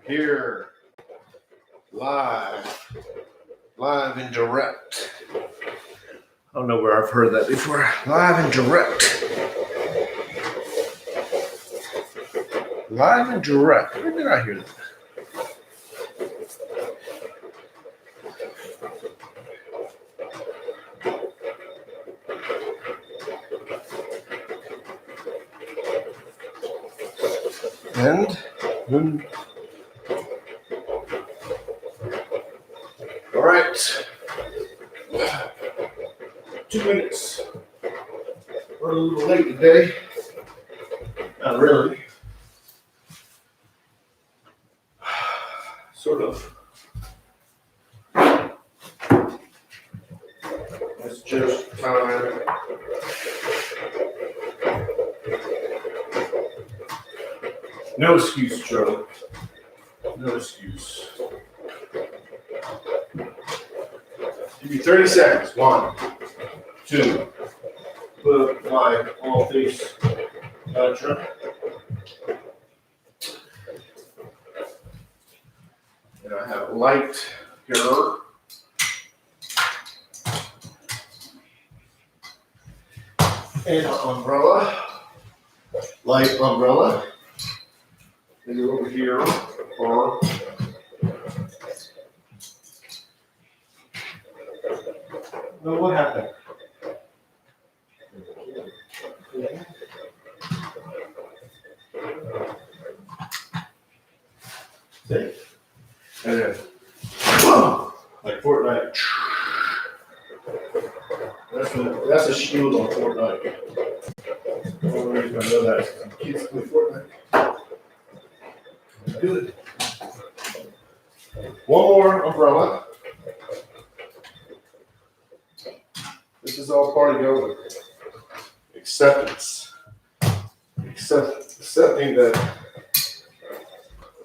Here, live and direct. I don't know where I've heard that before. Live and direct. Live and direct. Where did I hear that? And all right. 2 minutes. We're a little late today. Not really. Sort of. It's just time. No excuse, Joe. No excuse. Give you 30 seconds. 1, 2. Put my all face. Gotcha. And I have light here. And an umbrella. Light umbrella. And you're over here. Or no, what happened? See? And then, like Fortnite. That's a shield on Fortnite. The only reason I know that is because kids play Fortnite. Good. One more umbrella. This is all part of yoga. Acceptance. Accepting that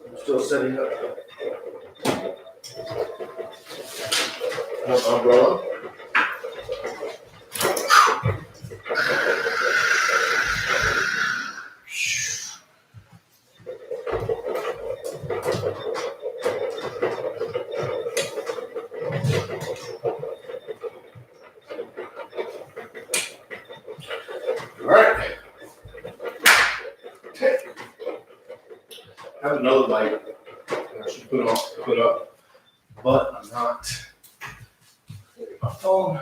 I'm still setting up. One umbrella. All right. Okay. I have another light I should put up, but I'm not. My phone.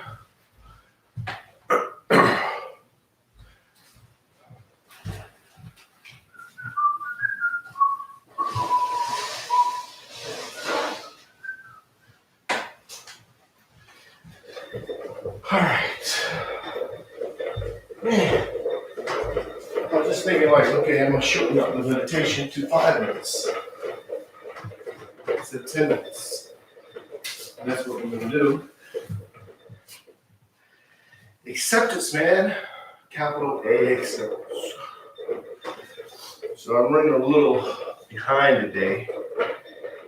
All right. Man. I was just thinking like, okay, I'm gonna shorten up the meditation to 5 minutes. Instead of 10 minutes. And that's what we're gonna do. Acceptance, man. Capital A acceptance. So I'm running a little behind today.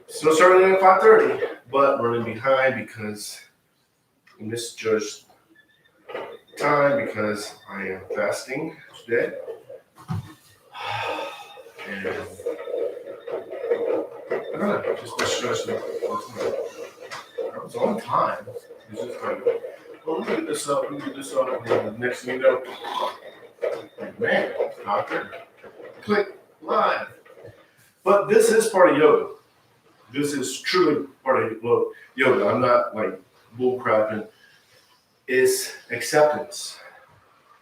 Still starting at 5:30, but running behind because I misjudged time because I am fasting today. And I don't know, just misjudged it. I was on time. It's just like, well, let me get this up, and then the next thing you know, like, man, doctor, click, live. But this is part of yoga. This is truly part of yoga. I'm not like bull crapping. It's acceptance.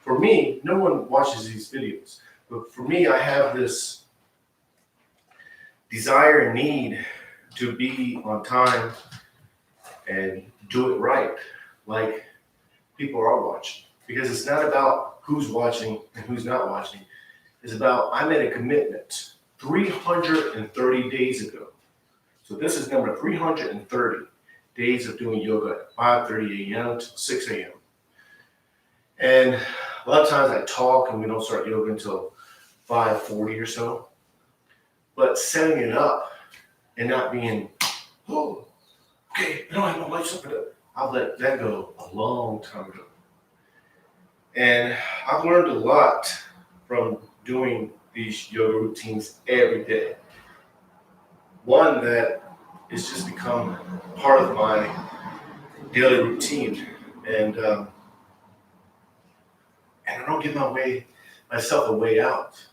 For me, no one watches these videos, but for me, I have this desire and need to be on time and do it right, like people are watching. Because it's not about who's watching and who's not watching. It's about, I made a commitment 330 days ago. So this is number 330 days of doing yoga at 5:30 a.m. to 6 a.m. And a lot of times I talk and we don't start yoga until 5:40 or so. But setting it up and not being, oh, okay, I don't have my lights up. I've let that go a long time ago. And I've learned a lot from doing these yoga routines every day. one that it's just become part of my daily routine, and I don't give myself a way out.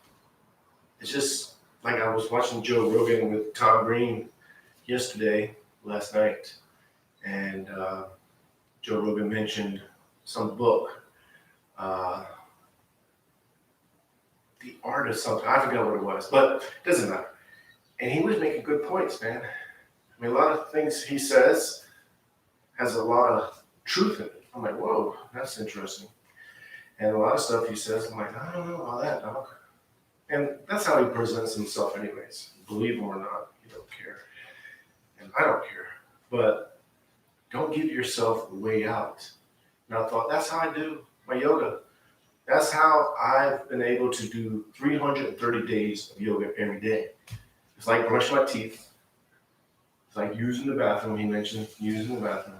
It's just like I was watching Joe Rogan with Tom Green last night, and Joe Rogan mentioned some book, uh, The Art of something. I forgot what it was, but it doesn't matter. And he was making good points, man. I mean, a lot of things he says has a lot of truth in it. I'm like, whoa, that's interesting. And a lot of stuff he says, I'm like, I don't know about that, dog. And that's how he presents himself anyways. Believe him or not, he don't care. And I don't care. But don't give yourself a way out. And I thought, that's how I do my yoga. That's how I've been able to do 330 days of yoga every day. It's like brushing my teeth. It's like using the bathroom. He mentioned using the bathroom.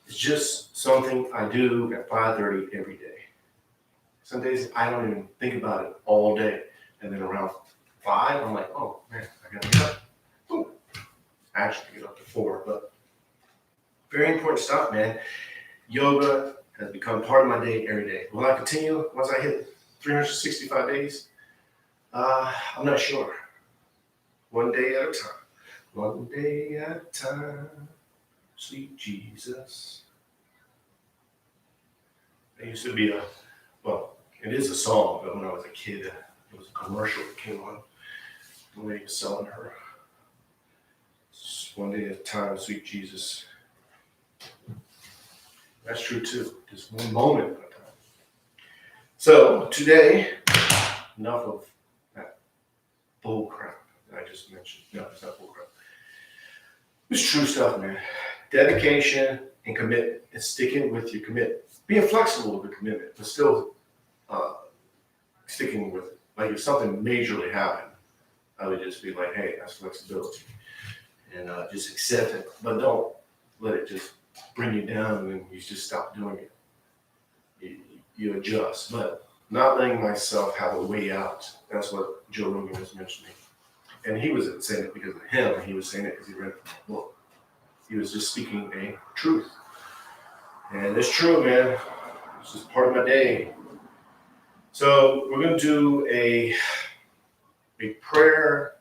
It's just something I do at 5:30 every day. Some days I don't even think about it all day. And then around 5, I'm like, oh man, I gotta get up. Boom. I actually get up to 4, but very important stuff, man. Yoga has become part of my day every day. Will I continue once I hit 365 days? I'm not sure. One day at a time. One day at a time. Sweet Jesus. There used to be it is a song, but when I was a kid, it was a commercial that came on. The lady was selling her. One day at a time, sweet Jesus. That's true too. Just one moment at a time. So today, enough of that bull crap that I just mentioned. No, it's not bull crap. It's true stuff, man. Dedication and commitment, and sticking with your commitment. Being flexible with the commitment, but still sticking with it. Like if something majorly happened, I would just be like, hey, that's flexibility. And just accept it. But don't let it just bring you down and then you just stop doing it. You adjust. But not letting myself have a way out. That's what Joe Rogan was mentioning. And he wasn't saying it because of him. He was saying it because he read it from a book. He was just speaking a truth. And it's true, man. It's just part of my day. So we're going to do a prayer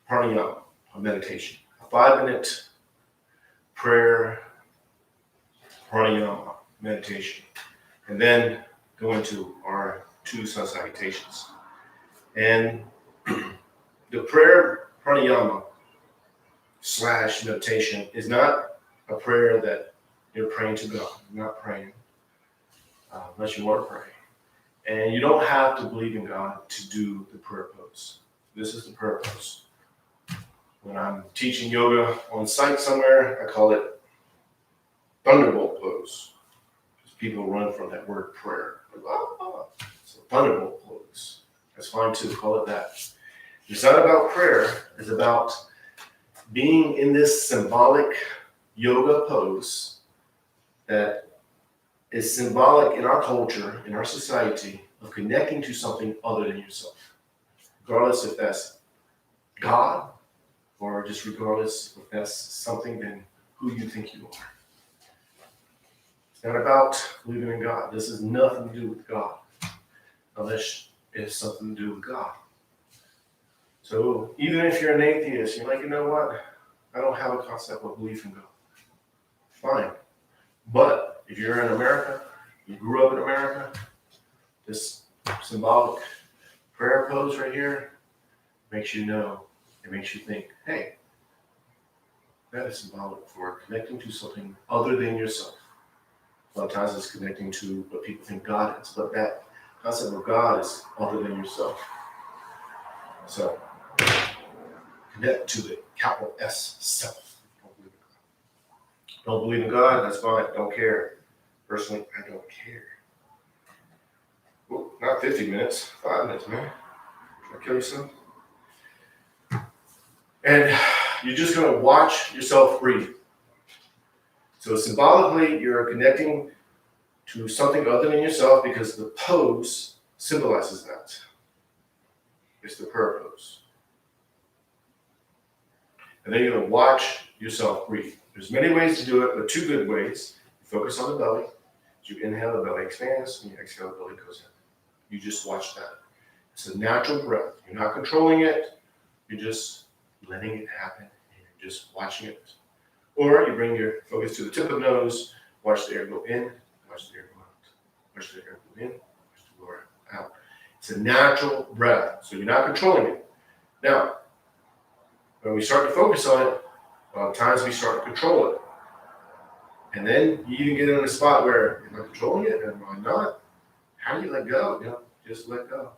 pranayama, a meditation. A 5-minute prayer pranayama meditation. And then go into our 2 sun salutations. And the prayer pranayama / meditation is not a prayer that you're praying to God. You're not praying unless you want to pray. And you don't have to believe in God to do the prayer pose. This is the prayer pose. When I'm teaching yoga on site somewhere, I call it thunderbolt pose. Because people run from that word prayer. So thunderbolt pose. That's fine too, call it that. It's not about prayer, it's about being in this symbolic yoga pose that is symbolic in our culture, in our society, of connecting to something other than yourself. Regardless if that's God, or just regardless if that's something than who you think you are. It's not about believing in God. This has nothing to do with God, unless it's something to do with God. So even if you're an atheist, you're like, you know what? I don't have a concept of belief in God. Fine. But if you're in America, you grew up in America, this symbolic prayer pose right here makes you know, it makes you think, hey, that is symbolic for connecting to something other than yourself. A lot of times it's connecting to what people think God is, but that concept of God is other than yourself. So connect to the capital S, self. Don't believe in God, that's fine. Don't care. Personally, I don't care. Well, not 50 minutes, 5 minutes, man. Can I kill you some? And you're just going to watch yourself breathe. So symbolically, you're connecting to something other than yourself because the pose symbolizes that. It's the prayer pose. And then you're going to watch yourself breathe. There's many ways to do it, but two good ways. You focus on the belly. As you inhale, the belly expands, and you exhale, the belly goes in. You just watch that. It's a natural breath. You're not controlling it. You're just letting it happen. And you're just watching it. Or you bring your focus to the tip of the nose. Watch the air go in. Watch the air go out. Watch the air go in. Watch the air out. It's a natural breath, so you're not controlling it. Now, when we start to focus on it, a lot of times we start to control it. And then you even get in a spot where, am I controlling it? Am I not? How do you let go? Just let go.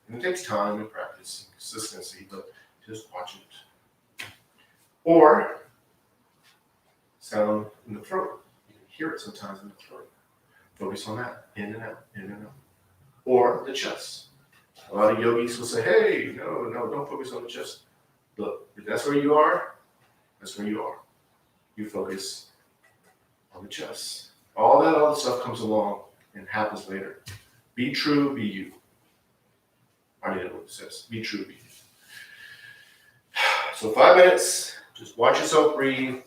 And it takes time and practice and consistency, but just watch it. Or sound in the throat. You can hear it sometimes in the throat. Focus on that, in and out, in and out. Or the chest. A lot of yogis will say, hey, no, don't focus on the chest. Look, if that's where you are, that's where you are. You focus on the chest. All that other stuff comes along and happens later. Be true, be you. I already know what it says. Be true, be you. So 5 minutes, just watch yourself breathe.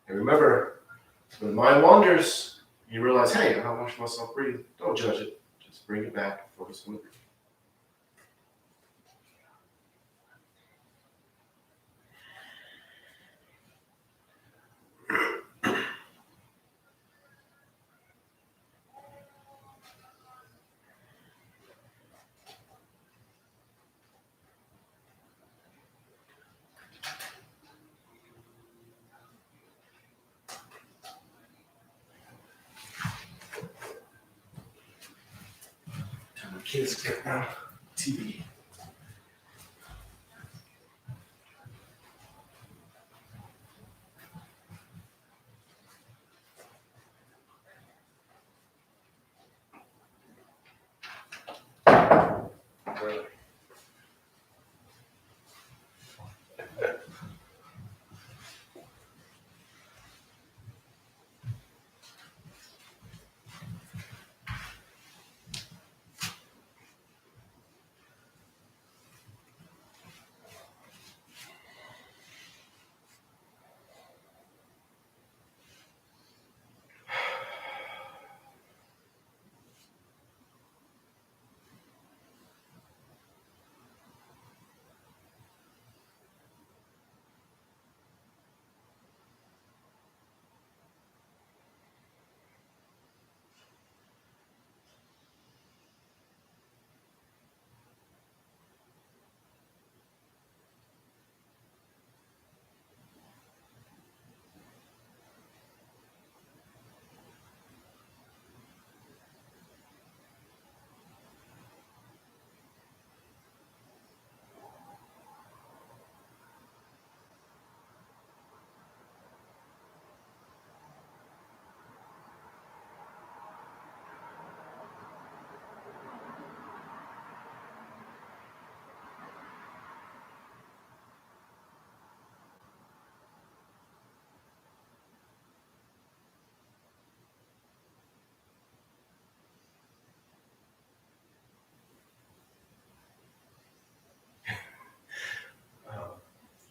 And remember, when the mind wanders, you realize, hey, I'm not watching myself breathe. Don't judge it. Just bring it back, focus on the breathing. Time the kids get now TV.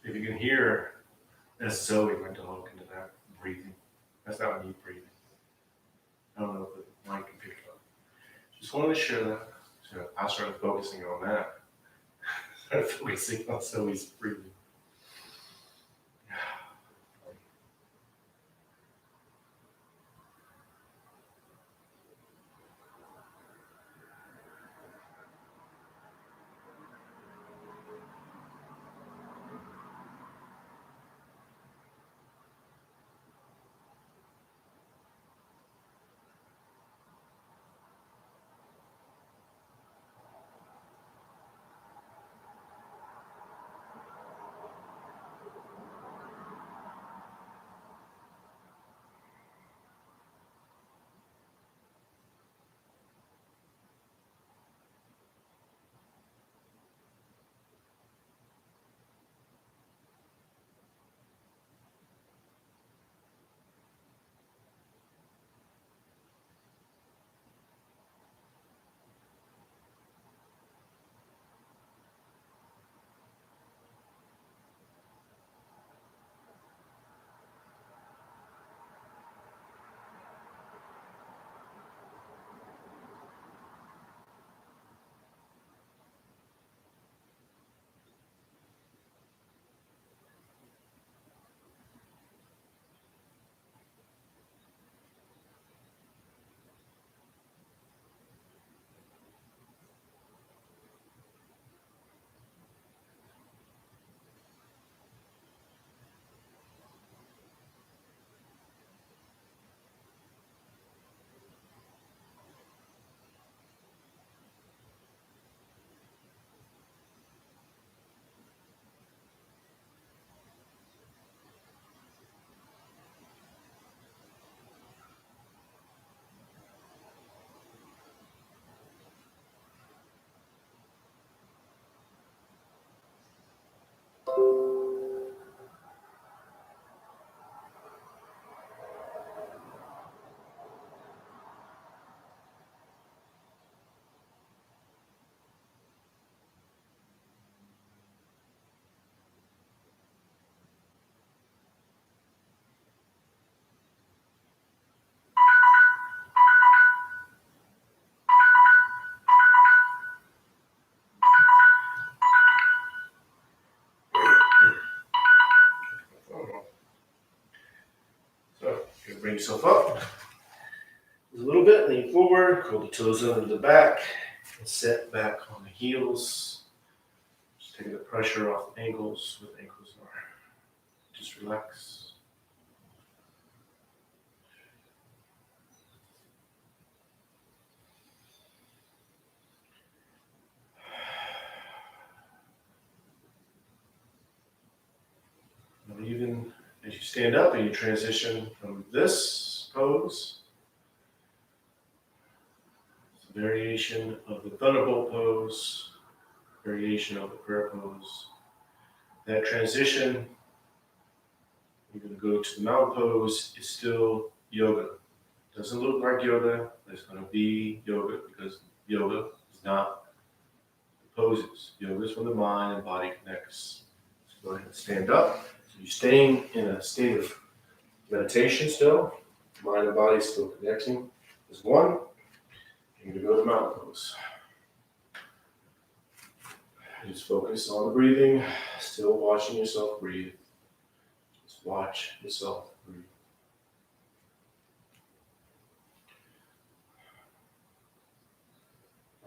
If you can hear, that's Zoe, my dog, into that breathing. That's not me breathing. I don't know if the mic can pick it up. Just wanted to share that. So I started focusing on that. Started focusing on Zoe's breathing. bring yourself up a little bit, lean forward, curl the toes under the back, and set back on the heels. Just taking the pressure off the ankles with ankles are. Just relax. And even as you stand up and you transition from this pose, it's a variation of the thunderbolt pose, variation of the prayer pose. That transition, you're going to go to the mountain pose, is still yoga. Doesn't look like yoga, it's going to be yoga because yoga is not the poses. Yoga is when the mind and body connects. So go ahead and stand up. So you're staying in a state of meditation still. Mind and body still connecting as one. You're going to go to mountain pose. Just focus on the breathing, still watching yourself breathe. Just watch yourself breathe.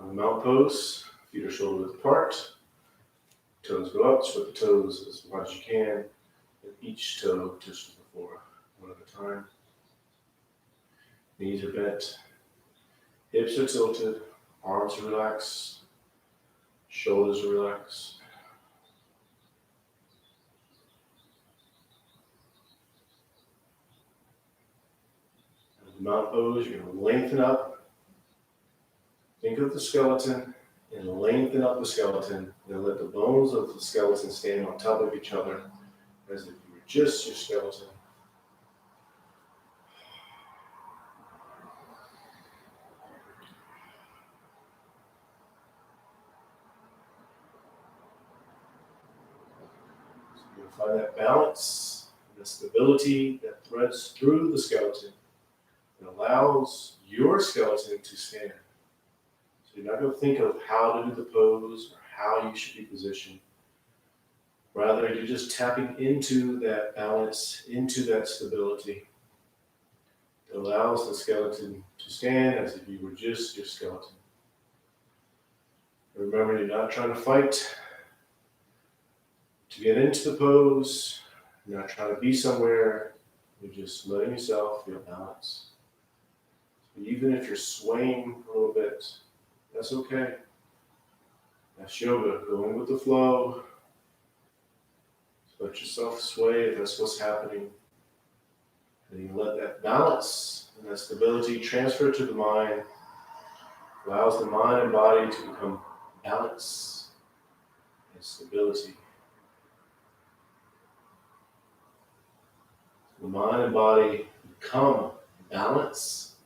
On the mountain pose, feet are shoulder width apart. Toes go up, spread the toes as wide as you can. And each toe touches the floor, one at a time. Knees are bent, hips are tilted, arms are relaxed. Shoulders are relaxed. And the mountain pose, you're going to lengthen up. Think of the skeleton and lengthen up the skeleton. Then let the bones of the skeleton stand on top of each other as if you were just your skeleton. Find that balance, the stability that threads through the skeleton and allows your skeleton to stand. So you're not going to think of how to do the pose or how you should be positioned. Rather, you're just tapping into that balance, into that stability that allows the skeleton to stand as if you were just your skeleton. And remember, you're not trying to fight to get into the pose. You're not trying to be somewhere. You're just letting yourself feel balance. So even if you're swaying a little bit, that's okay. That's yoga, going with the flow. Just let yourself sway if that's what's happening. And you let that balance and that stability transfer to the mind. Allows the mind and body to become balance and stability. The mind and body become balance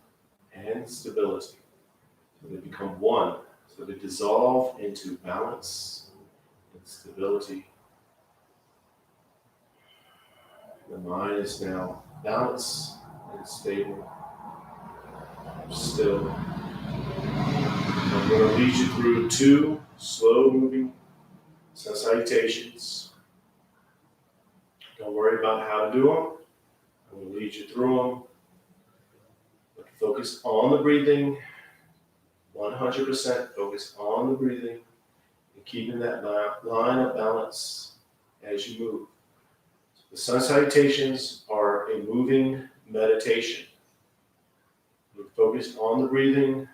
and stability. So they become one. So they dissolve into balance and stability. The mind is now balanced and stable. Still. I'm going to lead you through 2 slow-moving sun salutations. Don't worry about how to do them. I'm going to lead you through them. But focus on the breathing. 100% focus on the breathing and keeping that line of balance as you move. The sun salutations are a moving meditation. You're focused on the breathing.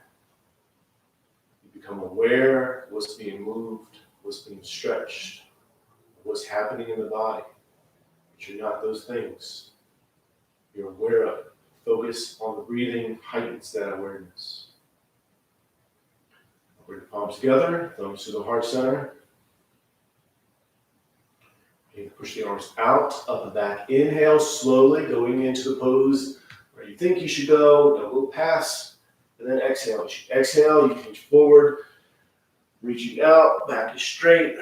You become aware of what's being moved, what's being stretched, what's happening in the body. But you're not those things. You're aware of it. Focus on the breathing heightens that awareness. Bring the palms together, thumbs to the heart center. You push the arms out, up and back. Inhale slowly, going into the pose where you think you should go. Don't go past. And then exhale. As you exhale, you reach forward, reaching out, back is straight.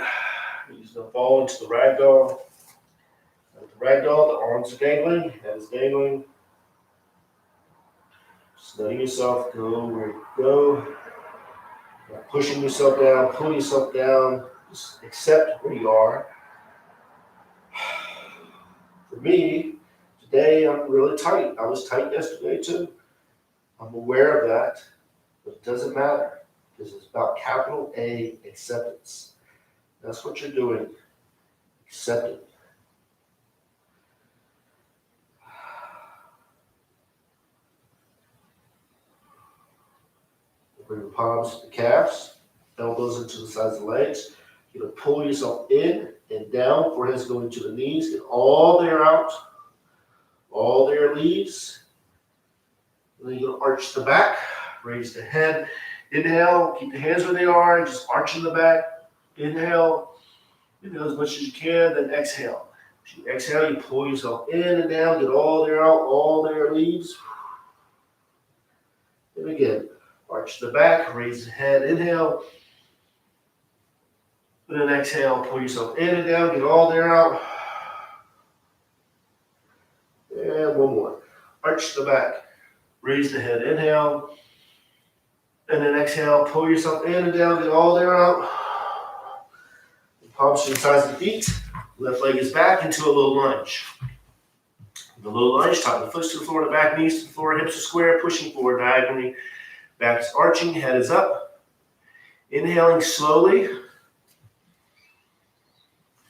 You're just going to fall into the ragdoll. With the ragdoll, the arms are dangling, head is dangling. Just letting yourself go where you go. Not pushing yourself down, pulling yourself down. Just accept where you are. For me, Today I'm really tight. I was tight yesterday too. I'm aware of that, but it doesn't matter because it's about capital A, acceptance. That's what you're doing. Accept it. Bring the palms to the calves, elbows into the sides of the legs. You're going to pull yourself in and down, forehead's going to the knees, get all the air out, all the air leaves. And then you're going to arch the back, raise the head. Inhale, keep the hands where they are, just arching the back. Inhale as much as you can, then exhale. As you exhale, you pull yourself in and down, get all the air out, all the air leaves. And again, arch the back, raise the head, inhale. And then exhale, pull yourself in and down, get all the air out. And one more. Arch the back, raise the head, inhale. And then exhale, pull yourself in and down, get all the air out. Palms to the sides of the feet. Left leg is back into a low lunge. The low lunge, top of the foot to the floor, the back knees to the floor, hips are square, pushing forward diagonally. Back is arching, head is up. Inhaling slowly.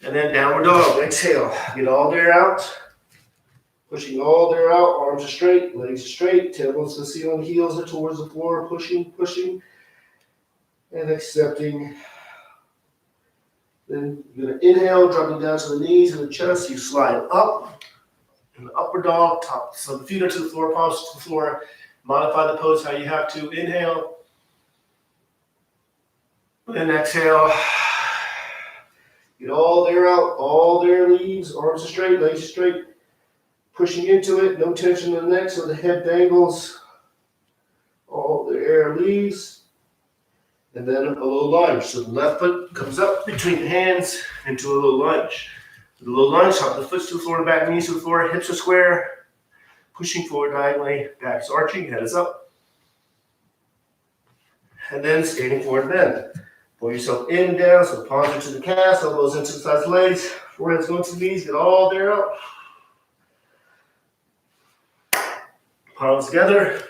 And then downward dog. Exhale. Get all the air out. Pushing all the air out. Arms are straight, legs are straight. Tailbones to the ceiling, heels are towards the floor. Pushing, pushing. And accepting. Then you're going to inhale, dropping down to the knees and the chest. You slide up. In the upward dog, top. So the feet are to the floor, palms to the floor. Modify the pose how you have to. Inhale. And exhale. Get all the air out, all the air leaves. Arms are straight, legs are straight. Pushing into it, no tension in the neck, so the head dangles. All the air leaves. And then a low lunge. So the left foot comes up between the hands into a low lunge. The low lunge, top of the foot to the floor, back knees to the floor, hips are square. Pushing forward diagonally, back is arching, head is up. And then standing forward bend. Pull yourself in and down, so the palms are to the calves, elbows into the sides of the legs, forehead's going to the knees, get all the air out. Palms together.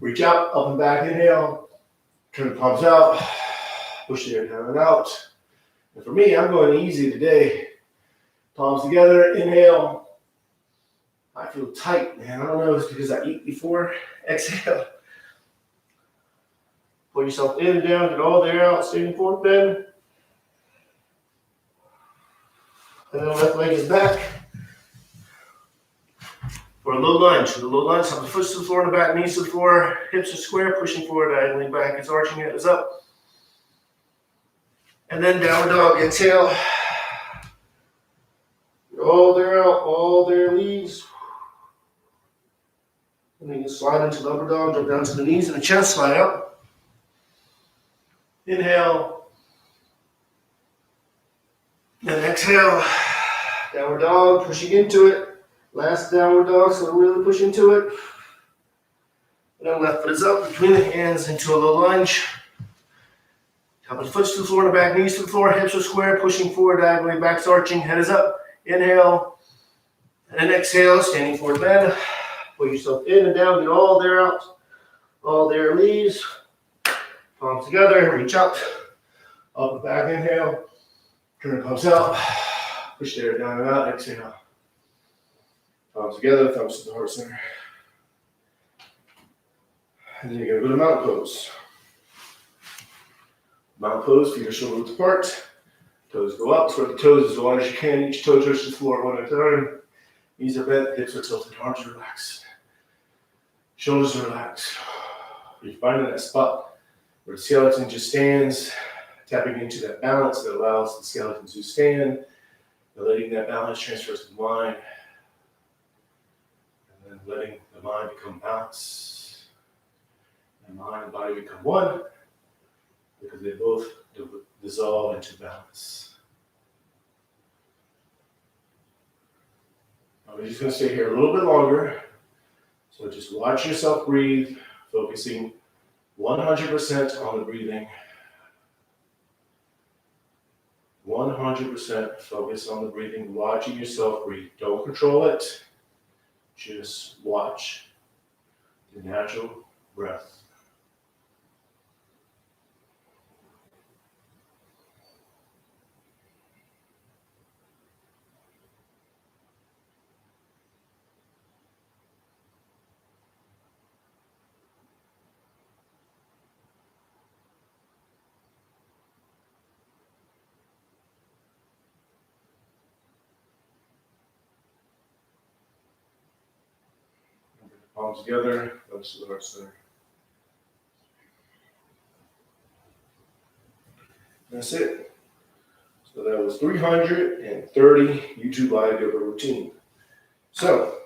Reach out, up and back, inhale. Turn the palms out. Push the air down and out. And for me, I'm going easy today. Palms together, inhale. I feel tight, man. I don't know if it's because I eat before. Exhale. Pull yourself in and down, get all the air out, standing forward bend. And then the left leg is back. For a low lunge. For the low lunge, top of the foot to the floor, and the back knees to the floor, hips are square, pushing forward diagonally, back is arching, head is up. And then downward dog, exhale. Get all the air out, all the air leaves. And then you slide into the upper dog, drop down to the knees and the chest, slide up. Inhale. Then exhale. Downward dog, pushing into it. Last downward dog, so really push into it. And then left foot is up between the hands into a low lunge. Top of the foot to the floor, and the back knees to the floor, hips are square, pushing forward diagonally, back's arching, head is up. Inhale. And then exhale, standing forward bend. Pull yourself in and down, get all the air out. All the air leaves. Palms together, reach out. Up and back, inhale. Turn the palms out. Push the air down and out, exhale. Palms together, thumbs to the heart center. And then you're going to go to mountain pose. Mountain pose, feet are shoulder width apart. Toes go up, spread the toes as wide as you can. Each toe touches the floor one at a time. Knees are bent, hips are tilted, arms are relaxed. Shoulders are relaxed. You're finding that spot where the skeleton just stands, tapping into that balance that allows the skeleton to stand, and letting that balance transfer to the mind, and then letting the mind become balanced, and mind and body become one, because they both dissolve into balance. I'm just going to stay here a little bit longer. So just watch yourself breathe, focusing 100% on the breathing. 100% focus on the breathing, watching yourself breathe. Don't control it. just watch the natural breath. Palms together, thumbs to the heart center. That's it. So that was 330 YouTube Live Yoga routine. So,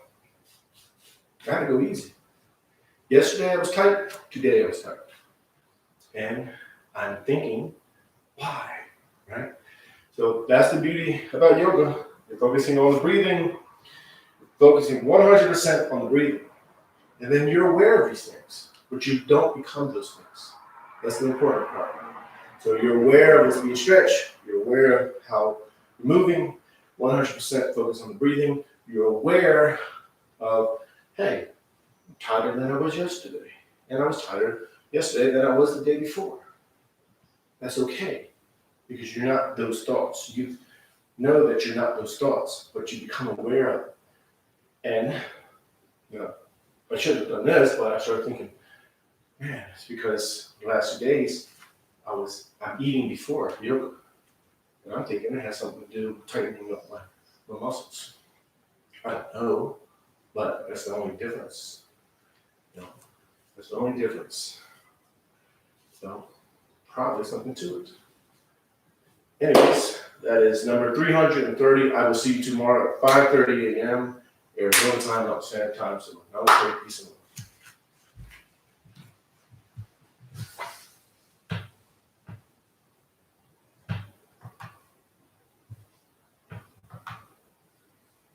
gotta go easy. Yesterday I was tight, today I was tight. And I'm thinking, why, right? So that's the beauty about yoga. You're focusing on the breathing, focusing 100% on the breathing. And then you're aware of these things, but you don't become those things. That's the important part. So you're aware of what's being stretched. You're aware of how you're moving, 100% focus on the breathing. You're aware of, hey, I'm tighter than I was yesterday. And I was tighter yesterday than I was the day before. That's okay, because you're not those thoughts. You know that you're not those thoughts, but you become aware of it. And, I should have done this, but I started thinking, man, it's because the last 2 days I'm eating before yoga. And I'm thinking it has something to do with tightening up my muscles. I don't know, but that's the only difference. That's the only difference. So, probably something to it. Anyways, that is number 330. I will see you tomorrow at 5:30 a.m. Arizona time, Mountain Standard Time. So, another great piece of